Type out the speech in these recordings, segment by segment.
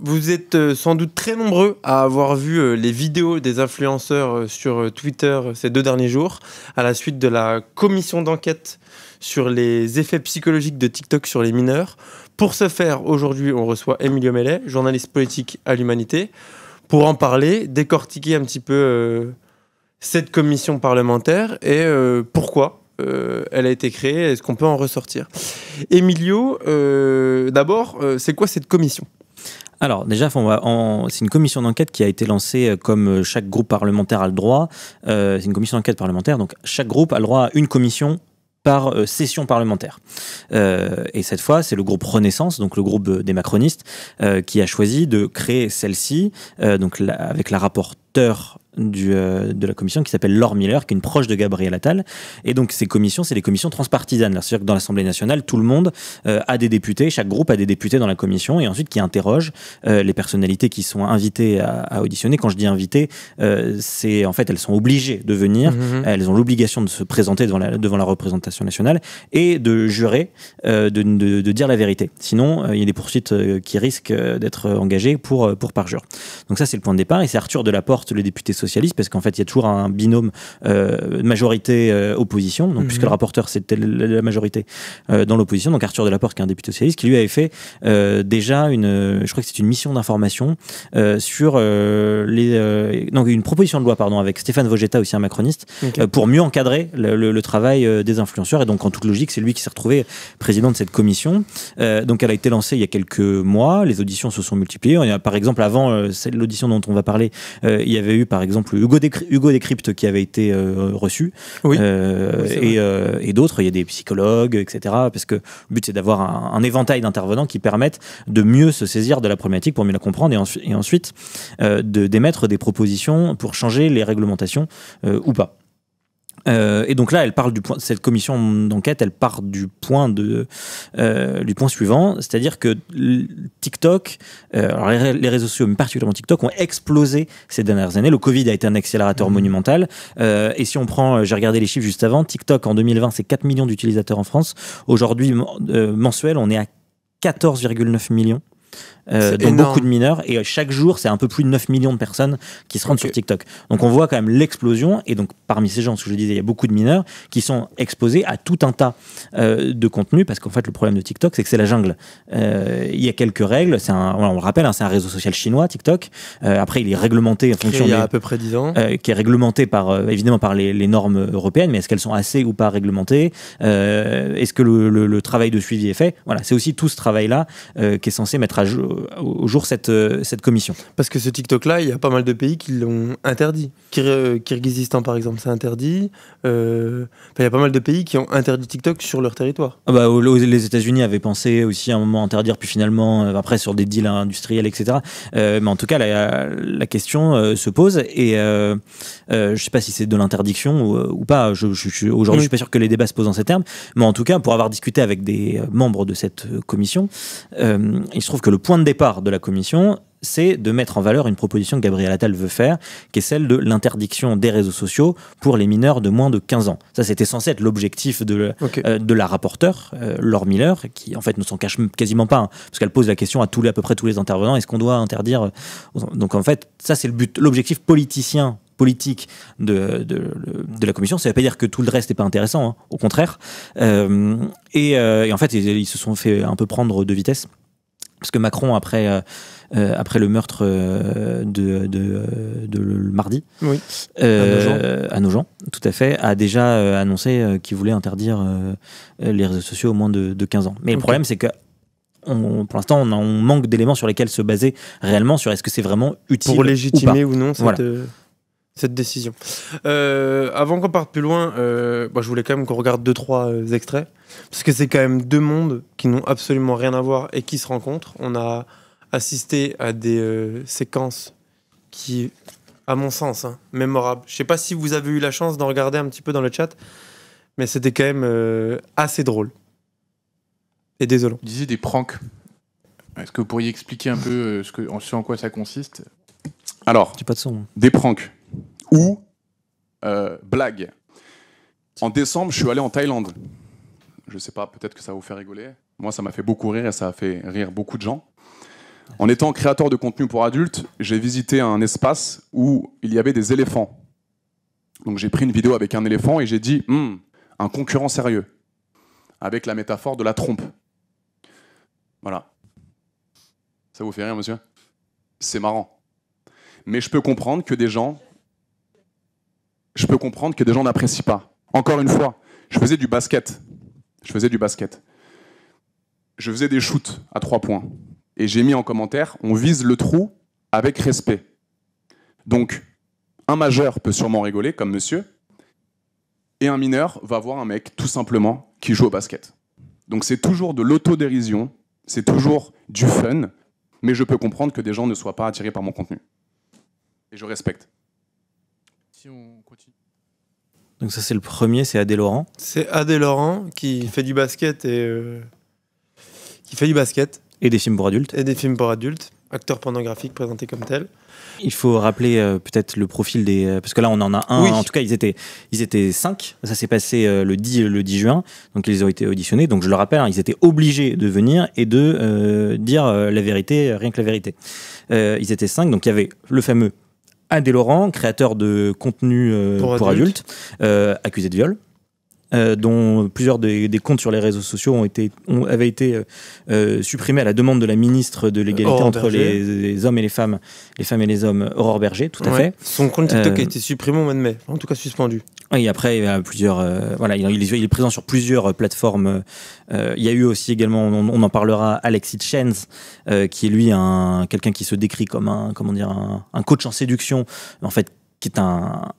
Vous êtes sans doute très nombreux à avoir vu les vidéos des influenceurs sur Twitter ces 2 derniers jours, à la suite de la commission d'enquête sur les effets psychologiques de TikTok sur les mineurs. Pour ce faire, aujourd'hui, on reçoit Emilio Mellet, journaliste politique à l'Humanité, pour en parler, décortiquer un petit peu cette commission parlementaire et pourquoi elle a été créée, est-ce qu'on peut en ressortir. Emilio, d'abord, c'est quoi cette commission ? Alors déjà, c'est une commission d'enquête qui a été lancée comme chaque groupe parlementaire a le droit. C'est une commission d'enquête parlementaire, donc chaque groupe a le droit à une commission par session parlementaire. Et cette fois, c'est le groupe Renaissance, donc le groupe des macronistes, qui a choisi de créer celle-ci, avec la rapporteure de la commission qui s'appelle Laure Miller, qui est une proche de Gabriel Attal. Et donc ces commissions, c'est des commissions transpartisanes. C'est-à-dire que dans l'Assemblée nationale, tout le monde a des députés, chaque groupe a des députés dans la commission, et ensuite qui interrogent les personnalités qui sont invitées à auditionner. Quand je dis invitées, c'est en fait elles sont obligées de venir, elles ont l'obligation de se présenter devant la représentation nationale et de jurer, de dire la vérité. Sinon, il y a des poursuites qui risquent d'être engagées pour parjure. Donc ça, c'est le point de départ, et c'est Arthur Delaporte, le député socialiste, parce qu'en fait il y a toujours un binôme majorité-opposition, donc puisque le rapporteur c'était la majorité dans l'opposition, donc Arthur Delaporte qui est un député socialiste, qui lui avait fait déjà je crois que c'est une mission d'information sur une proposition de loi avec Stéphane Vogetta, aussi un macroniste, pour mieux encadrer le travail des influenceurs, et donc en toute logique c'est lui qui s'est retrouvé président de cette commission. Donc elle a été lancée il y a quelques mois, les auditions se sont multipliées. Par exemple, avant l'audition dont on va parler, il y avait eu par exemple Hugo Décrypte qui avait été reçu, oui. Et d'autres, il y a des psychologues, etc. Parce que le but c'est d'avoir un éventail d'intervenants qui permettent de mieux se saisir de la problématique, pour mieux la comprendre, et ensuite d'émettre des propositions pour changer les réglementations ou pas. Et donc là, cette commission d'enquête, elle part du point suivant, c'est-à-dire que TikTok, alors les réseaux sociaux, mais particulièrement TikTok, ont explosé ces dernières années. Le Covid a été un accélérateur monumental. Et si on prend, j'ai regardé les chiffres juste avant, TikTok en 2020, c'est 4 millions d'utilisateurs en France. Aujourd'hui, mensuel, on est à 14,9 millions. Donc beaucoup de mineurs, et chaque jour c'est un peu plus de 9 millions de personnes qui se rendent sur TikTok. Donc on voit quand même l'explosion, et donc parmi ces gens, ce que je disais, il y a beaucoup de mineurs qui sont exposés à tout un tas de contenus, parce qu'en fait le problème de TikTok c'est que c'est la jungle. Il y a quelques règles, on le rappelle, c'est un réseau social chinois, TikTok. Après il est réglementé en fonction il y a à peu près 10 ans, qui est réglementé évidemment par les normes européennes, mais est-ce qu'elles sont assez ou pas réglementées, est-ce que le travail de suivi est fait? Voilà, c'est aussi tout ce travail là qui est censé mettre au jour cette commission. Parce que ce TikTok-là, il y a pas mal de pays qui l'ont interdit. Kirghizistan, par exemple, c'est interdit. Il y a pas mal de pays qui ont interdit TikTok sur leur territoire. Les États-Unis avaient pensé aussi à un moment interdire, puis finalement, après, sur des deals industriels, etc. Mais en tout cas, la question se pose, et je ne sais pas si c'est de l'interdiction ou pas. Aujourd'hui, je suis pas sûr que les débats se posent en ces termes, mais en tout cas, pour avoir discuté avec des membres de cette commission, il se trouve que le point de départ de la commission, c'est de mettre en valeur une proposition que Gabriel Attal veut faire, qui est celle de l'interdiction des réseaux sociaux pour les mineurs de moins de 15 ans. Ça, c'était censé être l'objectif de la rapporteure, Laure Miller, qui en fait ne s'en cache quasiment pas, parce qu'elle pose la question à peu près tous les intervenants, est-ce qu'on doit interdire? Donc en fait, ça c'est l'objectif politique de la commission. Ça ne veut pas dire que tout le reste n'est pas intéressant, au contraire. Et en fait, ils se sont fait un peu prendre de vitesse. Parce que Macron, après le meurtre de mardi, à Nogent, tout à fait, a déjà annoncé qu'il voulait interdire les réseaux sociaux aux moins de 15 ans. Mais le problème, c'est que pour l'instant, on manque d'éléments sur lesquels se baser réellement, sur est-ce que c'est vraiment utile pour légitimer ou non voilà. Cette décision. Avant qu'on parte plus loin, je voulais quand même qu'on regarde 2-3 extraits, parce que c'est quand même 2 mondes qui n'ont absolument rien à voir et qui se rencontrent. On a assisté à des séquences qui, à mon sens, mémorables. Je ne sais pas si vous avez eu la chance d'en regarder un petit peu dans le chat, mais c'était quand même assez drôle. Et désolant. Vous disiez des pranks. Est-ce que vous pourriez expliquer un peu ce en quoi ça consiste? Alors, pas de son. Des pranks. Ou blague. En décembre, je suis allé en Thaïlande. Je sais pas, peut-être que ça va vous faire rigoler. Moi, ça m'a fait beaucoup rire et ça a fait rire beaucoup de gens. En étant créateur de contenu pour adultes, j'ai visité un espace où il y avait des éléphants. Donc j'ai pris une vidéo avec un éléphant et j'ai dit un concurrent sérieux, avec la métaphore de la trompe. Voilà. Ça vous fait rire, monsieur? C'est marrant. Mais je peux comprendre que des gens n'apprécient pas. Encore une fois, je faisais du basket. Je faisais des shoots à 3 points. Et j'ai mis en commentaire, on vise le trou avec respect. Donc, un majeur peut sûrement rigoler, comme monsieur, et un mineur va voir un mec, tout simplement, qui joue au basket. Donc c'est toujours de l'autodérision, c'est toujours du fun, mais je peux comprendre que des gens ne soient pas attirés par mon contenu. Et je respecte. Si on continue. Donc ça c'est le premier, c'est Adé Laurent. C'est Adé Laurent qui fait du basket Et des films pour adultes. et des films pour adultes, acteur pornographique présenté comme tel. Il faut rappeler peut-être le profil des... parce que là on en a un, Oui. en tout cas ils étaient 5, ça s'est passé le 10 juin, donc ils ont été auditionnés, donc je le rappelle, ils étaient obligés de venir et de dire la vérité, rien que la vérité. Ils étaient 5, donc il y avait le fameux Adé Laurent, créateur de contenu pour adultes, accusé de viol. Dont plusieurs des comptes sur les réseaux sociaux avaient été supprimés à la demande de la ministre de l'égalité Aurore entre Berger. les hommes et les femmes et les hommes, Aurore Berger, tout à fait. Son compte TikTok a été supprimé au mois de mai, en tout cas suspendu. Et après, il y a plusieurs. Il est présent sur plusieurs plateformes. Il y a eu aussi également, on en parlera, Alexis Chenz, qui est lui quelqu'un qui se décrit comme un coach en séduction, en fait, qui est un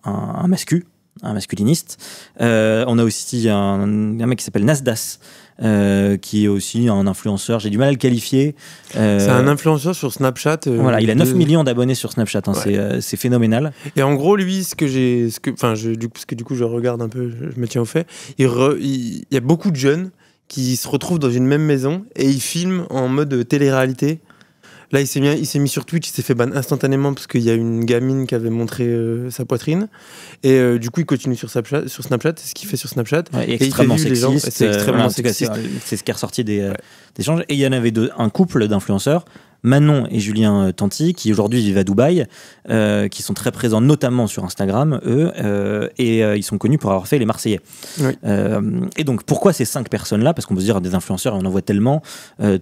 masculiniste. On a aussi un mec qui s'appelle Nasdas, qui est aussi un influenceur. J'ai du mal à le qualifier. C'est un influenceur sur Snapchat. Voilà, il a 9 millions d'abonnés sur Snapchat. Ouais. C'est phénoménal. Et en gros, lui, parce que du coup, je regarde un peu, je me tiens au fait. Il y a beaucoup de jeunes qui se retrouvent dans une même maison et ils filment en mode télé-réalité. Là, il s'est mis sur Twitch, il s'est fait ban instantanément parce qu'il y a une gamine qui avait montré sa poitrine. Et du coup, il continue sur Snapchat, c'est ce qu'il fait sur Snapchat. Ouais, et extrêmement il fait vivre les gens, sexiste. c'est extrêmement sexiste. C'est ce qui est ressorti des échanges. Et il y en avait un couple d'influenceurs, Manon et Julien Tanti, qui aujourd'hui vivent à Dubaï, qui sont très présents notamment sur Instagram, eux, et ils sont connus pour avoir fait les Marseillais. Oui. Et donc, pourquoi ces 5 personnes-là? Parce qu'on peut se dire, des influenceurs, on en voit tellement.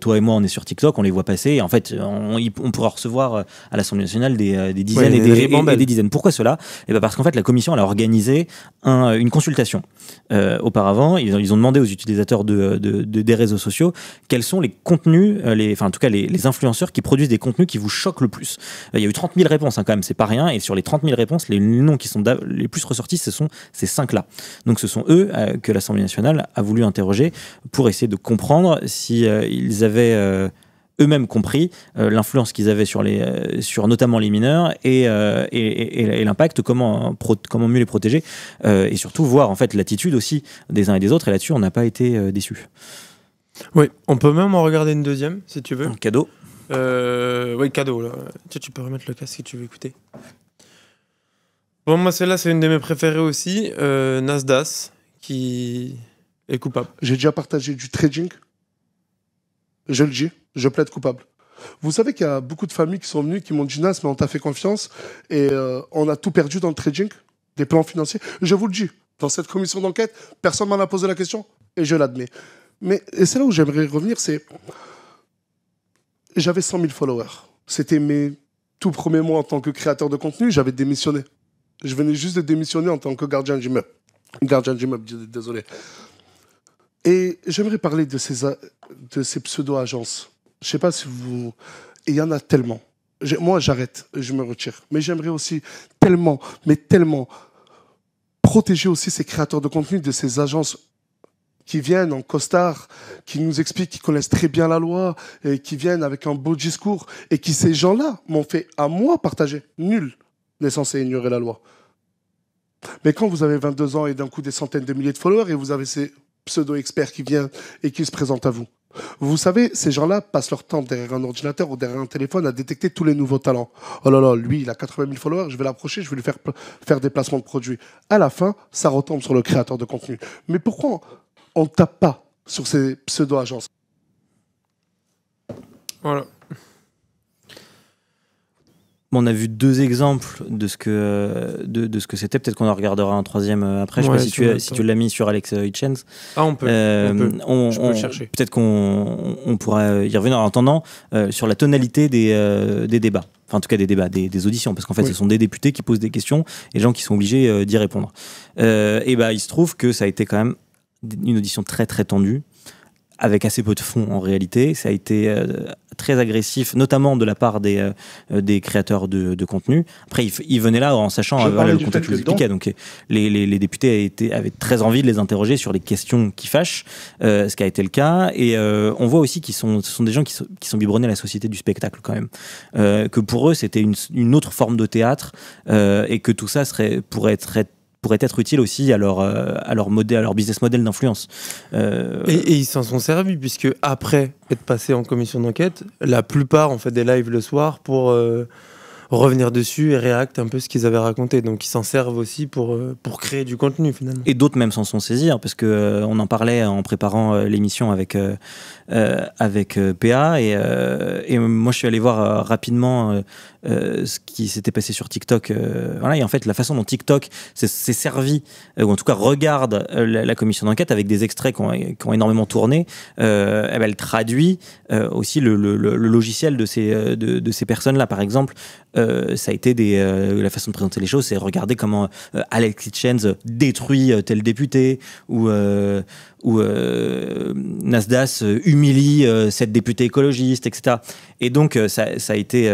Toi et moi, on est sur TikTok, on les voit passer. Et en fait, on pourra recevoir à l'Assemblée nationale des dizaines et des dizaines. Pourquoi cela? Et ben parce qu'en fait, la commission elle a organisé une consultation. Auparavant, ils ont demandé aux utilisateurs des réseaux sociaux quels sont les contenus, en tout cas les influenceurs qui produisent des contenus qui vous choquent le plus. Il y a eu 30 000 réponses, quand même, c'est pas rien. Et sur les 30 000 réponses, les noms qui sont les plus ressortis, ce sont ces 5-là. Donc ce sont eux que l'Assemblée nationale a voulu interroger pour essayer de comprendre si ils avaient eux-mêmes compris l'influence qu'ils avaient sur notamment les mineurs et l'impact, comment mieux les protéger, et surtout voir en fait l'attitude aussi des uns et des autres. Et là-dessus, on n'a pas été déçus. Oui, on peut même en regarder une deuxième si tu veux. Un cadeau. Oui, cadeau là. Tu peux remettre le casque si tu veux écouter. Bon, moi celle-là c'est une de mes préférées aussi. Nasdas qui est coupable. J'ai déjà partagé du trading. Je le dis, je plaide coupable. Vous savez qu'il y a beaucoup de familles qui sont venues, qui m'ont dit Nas, mais on t'a fait confiance et on a tout perdu dans le trading, des plans financiers. Je vous le dis, dans cette commission d'enquête, personne m'en a posé la question et je l'admets. Mais c'est là où j'aimerais revenir, c'est... J'avais 100 000 followers. C'était mes tout premiers mois en tant que créateur de contenu, j'avais démissionné. Je venais juste de démissionner en tant que gardien d'immeuble. Désolé. Et j'aimerais parler de ces pseudo-agences. Je ne sais pas si vous... Et il y en a tellement. Moi, j'arrête, je me retire. Mais j'aimerais aussi tellement protéger aussi ces créateurs de contenu de ces agences qui viennent en costard, qui nous expliquent qu'ils connaissent très bien la loi, et qui viennent avec un beau discours, et qui, ces gens-là, m'ont fait à moi partager. Nul n'est censé ignorer la loi. Mais quand vous avez 22 ans et d'un coup des centaines de milliers de followers, et vous avez ces pseudo-experts qui viennent et qui se présentent à vous, vous savez, ces gens-là passent leur temps derrière un ordinateur ou derrière un téléphone à détecter tous les nouveaux talents. Oh là là, lui, il a 80 000 followers, je vais l'approcher, je vais lui faire des placements de produits. À la fin, ça retombe sur le créateur de contenu. Mais pourquoi on ne tape pas sur ces pseudo-agences? Voilà. Bon, on a vu 2 exemples de ce que c'était. Peut-être qu'on en regardera un troisième après. Je sais Ouais, pas si tu l'as mis sur Alex Hitchens. Ah, on peut. Je peux le chercher. Peut-être qu'on pourra y revenir en attendant sur la tonalité des débats. Enfin, en tout cas, des débats, des auditions. Parce qu'en fait, ce sont des députés qui posent des questions et des gens qui sont obligés d'y répondre. Et il se trouve que ça a été quand même une audition très, très tendue, avec assez peu de fond en réalité. Ça a été très agressif, notamment de la part des créateurs de contenu. Après, ils venaient là en sachant le contexte que je vous expliquais. Donc, les députés avaient très envie de les interroger sur les questions qui fâchent, ce qui a été le cas. Et on voit aussi ce sont des gens qui sont biberonnés à la société du spectacle quand même. Que pour eux, c'était une autre forme de théâtre et que tout ça pourrait être utile aussi à leur business model d'influence. Et ils s'en sont servis, puisque après être passé en commission d'enquête, la plupart ont fait des lives le soir pour revenir dessus et réacter un peu ce qu'ils avaient raconté. Donc ils s'en servent aussi pour créer du contenu finalement. Et d'autres même s'en sont saisis, parce que on en parlait en préparant l'émission avec PA, et moi je suis allé voir rapidement ce qui s'était passé sur TikTok. Et en fait, la façon dont TikTok s'est servi, ou en tout cas regarde la commission d'enquête avec des extraits qui ont énormément tourné, elle traduit aussi le logiciel de ces personnes-là. Par exemple, ça a été la façon de présenter les choses, c'est regarder comment Alex Hitchens détruit tel député, ou Nasdaq humilie cette députée écologiste, etc. Et donc ça a été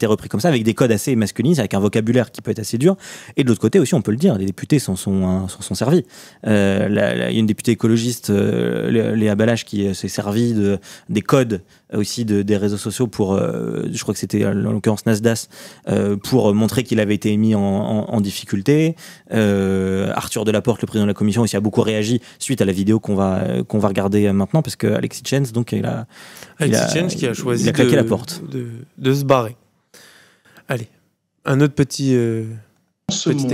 repris comme ça, avec des codes assez masculinistes, avec un vocabulaire qui peut être assez dur. Et de l'autre côté aussi, on peut le dire, les députés s'en sont servis. Il y a une députée écologiste, Léa Balache, qui s'est servie des codes aussi des réseaux sociaux pour, je crois que c'était en l'occurrence Nasdaq, pour montrer qu'il avait été mis en difficulté. Arthur Delaporte, le président de la commission, aussi a beaucoup réagi suite à la vidéo qu'on va regarder maintenant, parce que Alex Hitchens, donc Alex Hitchens qui a choisi il a claqué la porte. De se barrer. Allez, un autre petit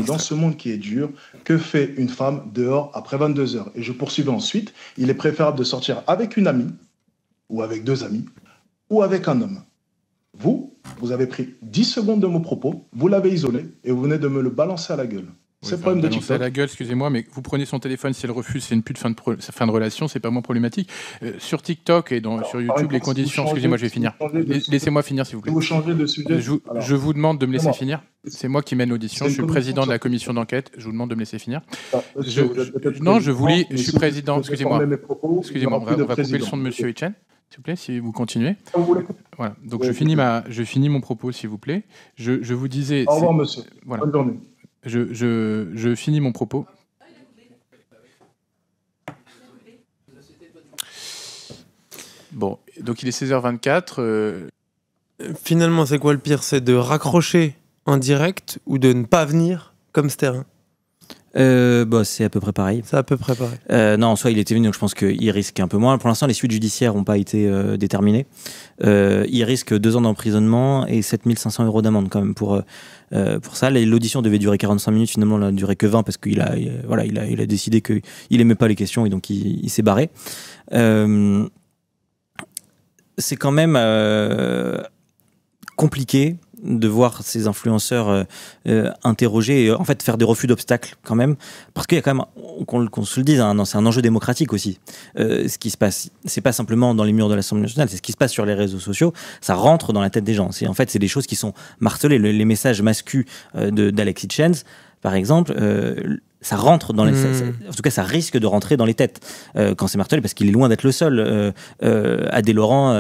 dans ce monde qui est dur, que fait une femme dehors après 22 heures? Et je poursuivais ensuite, il est préférable de sortir avec une amie, ou avec 2 amis, ou avec un homme. Vous avez pris 10 secondes de mon propos, vous l'avez isolé, et vous venez de me le balancer à la gueule. C'est le problème de TikTok. À la gueule, excusez-moi, mais vous prenez son téléphone, si elle refuse, c'est une pute fin de relation, c'est pas moins problématique. Sur TikTok et sur YouTube, les conditions... Excusez-moi, je vais finir. Laissez-moi finir, s'il vous plaît. Vous changez de sujet. Je vous demande de me laisser finir. C'est moi qui mène l'audition, je suis président de la commission d'enquête, je vous demande de me laisser finir. Je suis président, excusez-moi. Excusez-moi, on va couper le son de Monsieur Hitchens, s'il vous plaît, si vous continuez. Voilà, donc je finis mon propos, s'il vous plaît. Je vous disais... Au revoir, monsieur. Voilà. Bonne journée. Je finis mon propos. Bon, donc il est 16h24. Finalement, c'est quoi le pire? C'est de raccrocher en direct ou de ne pas venir comme Sterling? C'est à peu près pareil. C'est à peu près pareil. Non, en soi, il était venu, donc je pense qu'il risque un peu moins. Pour l'instant, les suites judiciaires n'ont pas été déterminées. Il risque 2 ans d'emprisonnement et 7 500 € d'amende quand même pour ça. L'audition devait durer 45 minutes, finalement, elle n'a duré que 20 parce qu'il a décidé qu'il n'aimait pas les questions et donc il s'est barré. C'est quand même compliqué de voir ces influenceurs interroger et en fait faire des refus d'obstacles quand même, parce qu'il y a quand même, qu'on se le dise, c'est un enjeu démocratique aussi. Ce qui se passe, c'est pas simplement dans les murs de l'Assemblée nationale, c'est ce qui se passe sur les réseaux sociaux, ça rentre dans la tête des gens. C'est des choses qui sont martelées. Les messages masculins d'Alex Hitchens, par exemple, ça rentre dans les... En tout cas, ça risque de rentrer dans les têtes quand c'est martelé, parce qu'il est loin d'être le seul. Adé Laurent,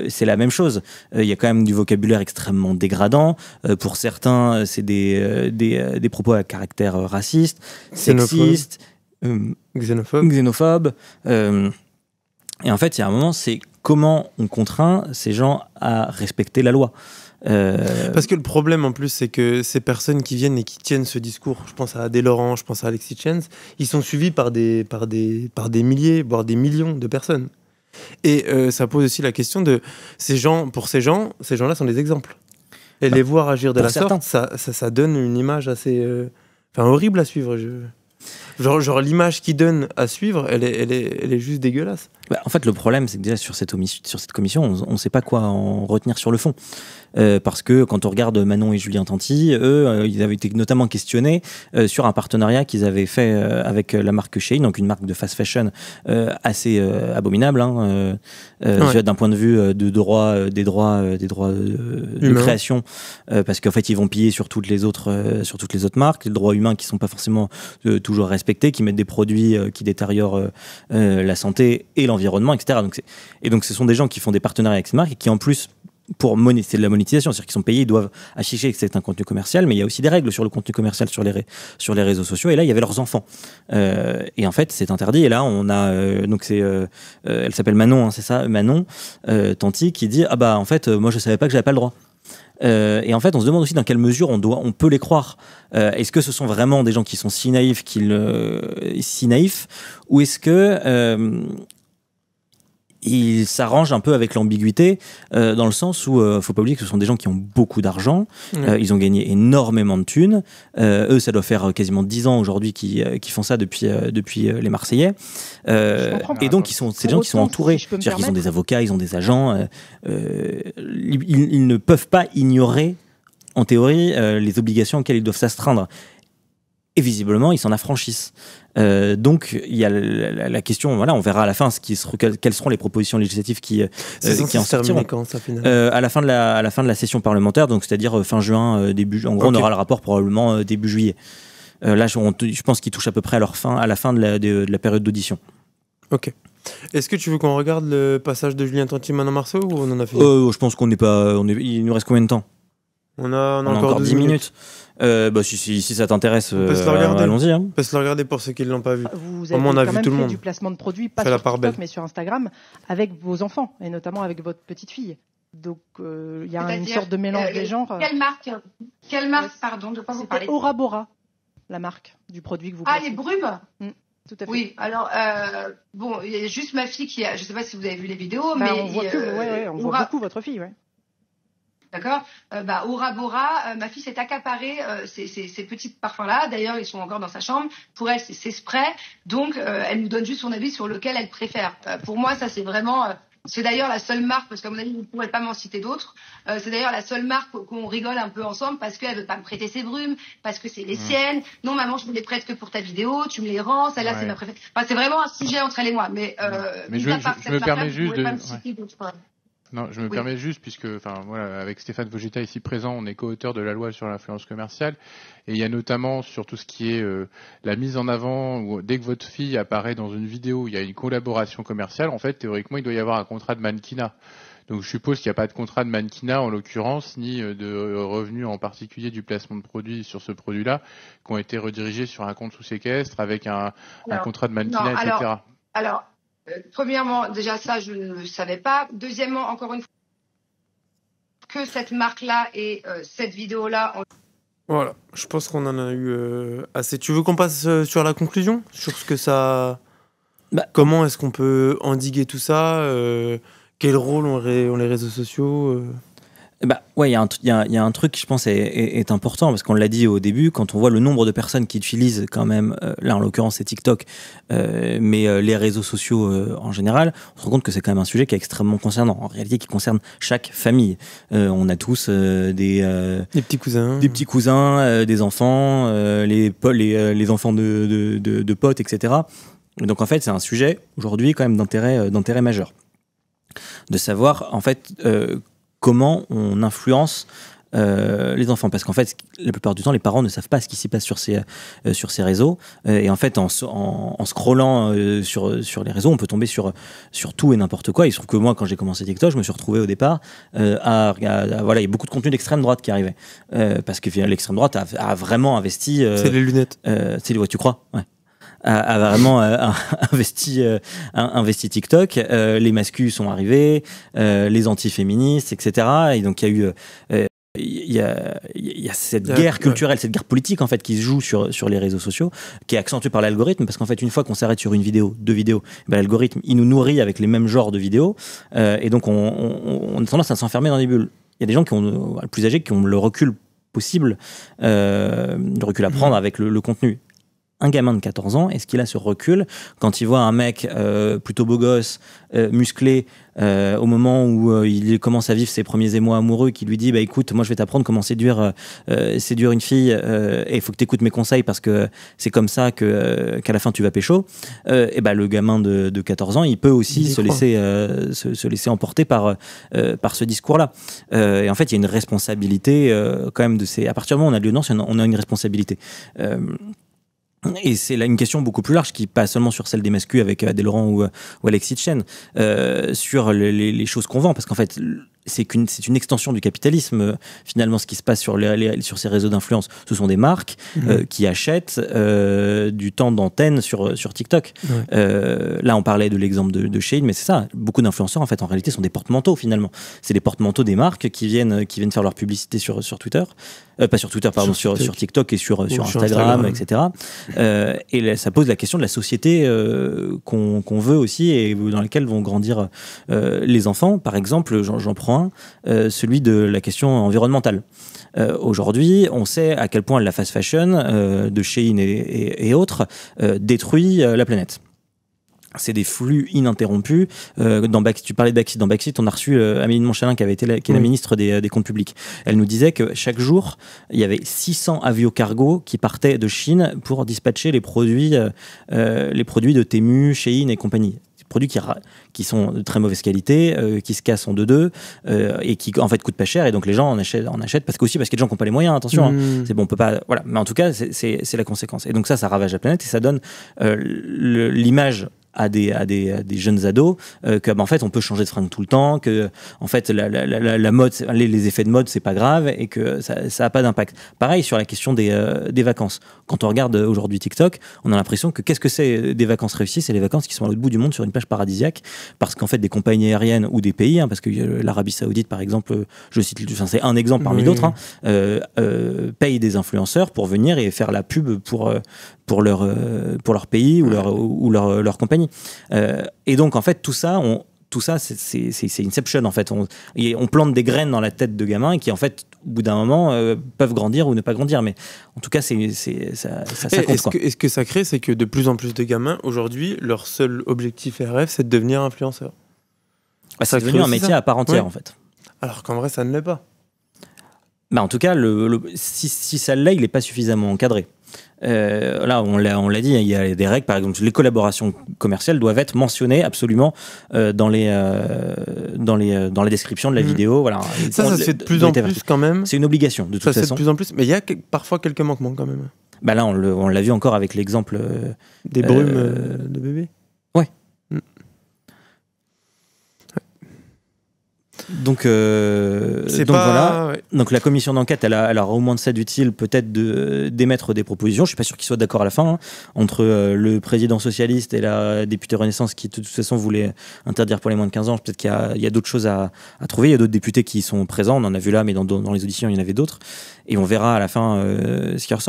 c'est la même chose. Il y a quand même du vocabulaire extrêmement dégradant. Pour certains, c'est des propos à caractère raciste, sexiste, xénophobe. Et en fait, il y a un moment, c'est comment on contraint ces gens à respecter la loi. Parce que le problème en plus, c'est que ces personnes qui viennent et qui tiennent ce discours, je pense à Adé Laurent, je pense à Alex Hitchens, ils sont suivis par des milliers, voire des millions de personnes. Et ça pose aussi la question de ces gens-là sont des exemples. Et les voir agir de la sorte, ça donne une image assez horrible à suivre. Genre l'image qu'ils donnent à suivre, elle est juste dégueulasse. Bah, en fait, le problème, c'est que déjà sur cette commission, on ne sait pas quoi en retenir sur le fond. Parce que quand on regarde Manon et Julien Tanti, eux, ils avaient été notamment questionnés sur un partenariat qu'ils avaient fait avec la marque Shein, donc une marque de fast fashion assez abominable, hein, d'un point de vue des droits de création, parce qu'en fait, ils vont piller sur toutes les autres marques, les droits humains qui sont pas forcément toujours respectés, qui mettent des produits qui détériorent la santé et l'environnement, etc. Donc ce sont des gens qui font des partenariats avec ces marques et qui en plus c'est de la monétisation, c'est-à-dire qu'ils sont payés, ils doivent afficher que c'est un contenu commercial, mais il y a aussi des règles sur le contenu commercial sur les réseaux sociaux, et là il y avait leurs enfants et en fait c'est interdit, et là on a elle s'appelle Manon, hein, c'est ça, Manon Tanti, qui dit en fait moi je savais pas que j'avais pas le droit. Et en fait on se demande aussi dans quelle mesure on peut les croire. Est-ce que ce sont vraiment des gens qui sont si naïfs ou est-ce que ils s'arrangent un peu avec l'ambiguïté, dans le sens où faut pas oublier que ce sont des gens qui ont beaucoup d'argent, ils ont gagné énormément de thunes, eux ça doit faire quasiment 10 ans aujourd'hui qui font ça depuis les Marseillais, et donc c'est des gens qui sont entourés, c'est-à-dire qu'ils ont des avocats, ils ont des agents, ils ne peuvent pas ignorer en théorie les obligations auxquelles ils doivent s'astreindre. Et visiblement, ils s'en affranchissent. Donc, il y a la question, voilà, on verra à la fin quelles seront les propositions législatives qui en sortiront. Quand, ça, à la fin de la session parlementaire, donc c'est-à-dire fin juin, début. En gros, on aura le rapport probablement début juillet. Là, je pense qu'ils touchent à peu près à la fin de la période d'audition. Ok. Est-ce que tu veux qu'on regarde le passage de Julien Tanti, Manon Marceau, ou on en a fini ? Je pense qu'on n'est pas. Il nous reste combien de temps ? On a encore 10 minutes. Si ça t'intéresse, allons-y. Hein. On peut se le regarder pour ceux qui ne l'ont pas vu. Vous avez quand même fait du placement de produits, pas sur TikTok, mais sur Instagram, avec vos enfants, et notamment avec votre petite fille. Donc, il y a une sorte de mélange des genres. Quelle marque, pardon, de quoi vous parlez ? Aura Bora, la marque du produit que vous placez. Ah, les brumes Tout à fait. Oui, alors, il y a juste ma fille qui a... Je ne sais pas si vous avez vu les vidéos, mais... On voit beaucoup votre fille, ouais. D'accord. Aura Bora, ma fille s'est accaparée ces petits parfums-là. D'ailleurs, ils sont encore dans sa chambre. Pour elle, c'est spray. Donc, elle nous donne juste son avis sur lequel elle préfère. Pour moi, ça, c'est vraiment... c'est d'ailleurs la seule marque, parce qu'à mon avis, vous ne pourrez pas m'en citer d'autres. C'est d'ailleurs la seule marque qu'on rigole un peu ensemble parce qu'elle ne veut pas me prêter ses brumes, parce que c'est les siennes. Non, maman, je me les prête que pour ta vidéo. Tu me les rends. Celle-là, c'est ma préférée. Enfin, c'est vraiment un sujet entre elle et moi. Mais je me permets juste de... Non, je me permets juste, puisque, avec Stéphane Vogetta ici présent, on est co-auteur de la loi sur l'influence commerciale, et il y a notamment sur tout ce qui est la mise en avant, où dès que votre fille apparaît dans une vidéo, il y a une collaboration commerciale, en fait, théoriquement, il doit y avoir un contrat de mannequinat. Donc je suppose qu'il n'y a pas de contrat de mannequinat en l'occurrence, ni de revenus en particulier du placement de produits sur ce produit-là, qui ont été redirigés sur un compte sous séquestre avec un contrat de mannequinat, etc. Premièrement, déjà ça, je ne savais pas. Deuxièmement, encore une fois, que cette marque-là et cette vidéo-là... Voilà, je pense qu'on en a eu assez. Tu veux qu'on passe sur la conclusion ? Sur ce que ça... Comment est-ce qu'on peut endiguer tout ça ? Quel rôle ont les réseaux sociaux ? Il y a un truc qui, je pense, est important, parce qu'on l'a dit au début, quand on voit le nombre de personnes qui utilisent quand même, là en l'occurrence c'est TikTok, mais les réseaux sociaux en général, on se rend compte que c'est quand même un sujet qui est extrêmement concernant, en réalité qui concerne chaque famille. On a tous des petits cousins, des enfants, les enfants de potes, etc. Donc en fait c'est un sujet aujourd'hui quand même d'intérêt majeur, de savoir en fait comment on influence les enfants, parce qu'en fait la plupart du temps les parents ne savent pas ce qui s'y passe sur ces réseaux, et en fait en scrollant sur les réseaux on peut tomber sur tout et n'importe quoi. Il se trouve que moi quand j'ai commencé TikTok je me suis retrouvé au départ il y a beaucoup de contenu d'extrême droite qui arrivait, parce que l'extrême droite a vraiment investi c'est les lunettes, tu crois, ouais, a vraiment investi TikTok. Les mascus sont arrivés, les antiféministes, etc. Et donc il y a cette guerre culturelle, cette guerre politique en fait qui se joue sur les réseaux sociaux, qui est accentuée par l'algorithme, parce qu'en fait une fois qu'on s'arrête sur une vidéo, deux vidéos, l'algorithme il nous nourrit avec les mêmes genres de vidéos, et donc on a tendance à s'enfermer dans des bulles. Il y a des gens qui ont, plus âgés, qui ont le recul possible, le recul à prendre avec le contenu. un gamin de 14 ans, est-ce qu'il a ce recul quand il voit un mec plutôt beau gosse, musclé, au moment où il commence à vivre ses premiers émois amoureux, qui lui dit bah écoute, moi je vais t'apprendre comment séduire une fille, et il faut que tu écoutes mes conseils parce que c'est comme ça qu'à la fin tu vas pécho. Et bah le gamin de 14 ans, il peut aussi se laisser emporter par ce discours-là. Et en fait, il y a une responsabilité quand même à partir du moment où on a de l'audience, on a une responsabilité. Et c'est là une question beaucoup plus large qui pas seulement sur celle des mascus avec Adèle Laurent ou Alexis Chen, sur les choses qu'on vend, parce qu'en fait c'est une extension du capitalisme finalement ce qui se passe sur ces réseaux d'influence. Ce sont des marques qui achètent du temps d'antenne sur TikTok. Là on parlait de l'exemple de Shein, mais c'est ça, beaucoup d'influenceurs en fait en réalité sont des porte-manteaux finalement. C'est des porte-manteaux des marques qui viennent faire leur publicité sur Twitter. Pas sur Twitter, pardon, sur TikTok et sur Instagram, etc. Et ça pose la question de la société qu'on veut aussi et dans laquelle vont grandir les enfants. Par exemple, j'en prends celui de la question environnementale. Aujourd'hui, on sait à quel point la fast fashion de Shein et autres détruit la planète. C'est des flux ininterrompus. Tu parlais d'accident Backseat, on a reçu Amélie de Montchalin qui est la ministre des Comptes publics. Elle nous disait que chaque jour, il y avait 600 aviocargos qui partaient de Chine pour dispatcher les produits de Temu, Shein et compagnie. Produits qui sont de très mauvaise qualité, qui se cassent en deux, et qui en fait coûtent pas cher, et donc les gens en achètent parce qu'il y a des gens qui n'ont pas les moyens, attention, c'est bon, on peut pas, voilà, mais en tout cas c'est la conséquence, et donc ça ravage la planète et ça donne l'image à des jeunes ados que en fait on peut changer de fringue tout le temps, que en fait la mode, les effets de mode c'est pas grave et que ça a pas d'impact. Pareil sur la question des vacances. Quand on regarde aujourd'hui TikTok, on a l'impression que qu'est-ce que c'est des vacances réussies? C'est les vacances qui sont à l'autre bout du monde sur une plage paradisiaque, parce qu'en fait des compagnies aériennes ou des pays, parce que l'Arabie Saoudite par exemple, c'est un exemple parmi d'autres, payent des influenceurs pour venir et faire la pub pour leur pays ou leur compagnie. Et donc en fait tout ça c'est Inception en fait. On plante des graines dans la tête de gamins qui en fait au bout d'un moment peuvent grandir ou ne pas grandir, mais en tout cas ça compte. Est-ce que ça crée, c'est que de plus en plus de gamins aujourd'hui leur seul objectif et rêve c'est de devenir influenceur. C'est devenu un métier à part entière en fait. Alors qu'en vrai ça ne l'est pas. En tout cas si ça l'est, il n'est pas suffisamment encadré. Là, on l'a dit, il y a des règles, par exemple, les collaborations commerciales doivent être mentionnées absolument dans la description de la vidéo. Voilà. Ça se fait de plus en plus quand même. C'est une obligation de toute façon. Ça se fait de plus en plus, mais il y a parfois quelques manquements quand même. Là, on l'a vu encore avec l'exemple des brumes de bébés. Ouais. Donc voilà. Ouais. Donc la commission d'enquête, elle aura au moins de ça d'utile, peut-être d'émettre des propositions. Je suis pas sûr qu'ils soient d'accord à la fin, entre le président socialiste et la députée Renaissance qui de toute façon voulait interdire pour les moins de 15 ans. Peut-être qu'il y a d'autres choses à trouver. Il y a d'autres députés qui sont présents. On en a vu là, mais dans les auditions, il y en avait d'autres. Et on verra à la fin ce qui ressort.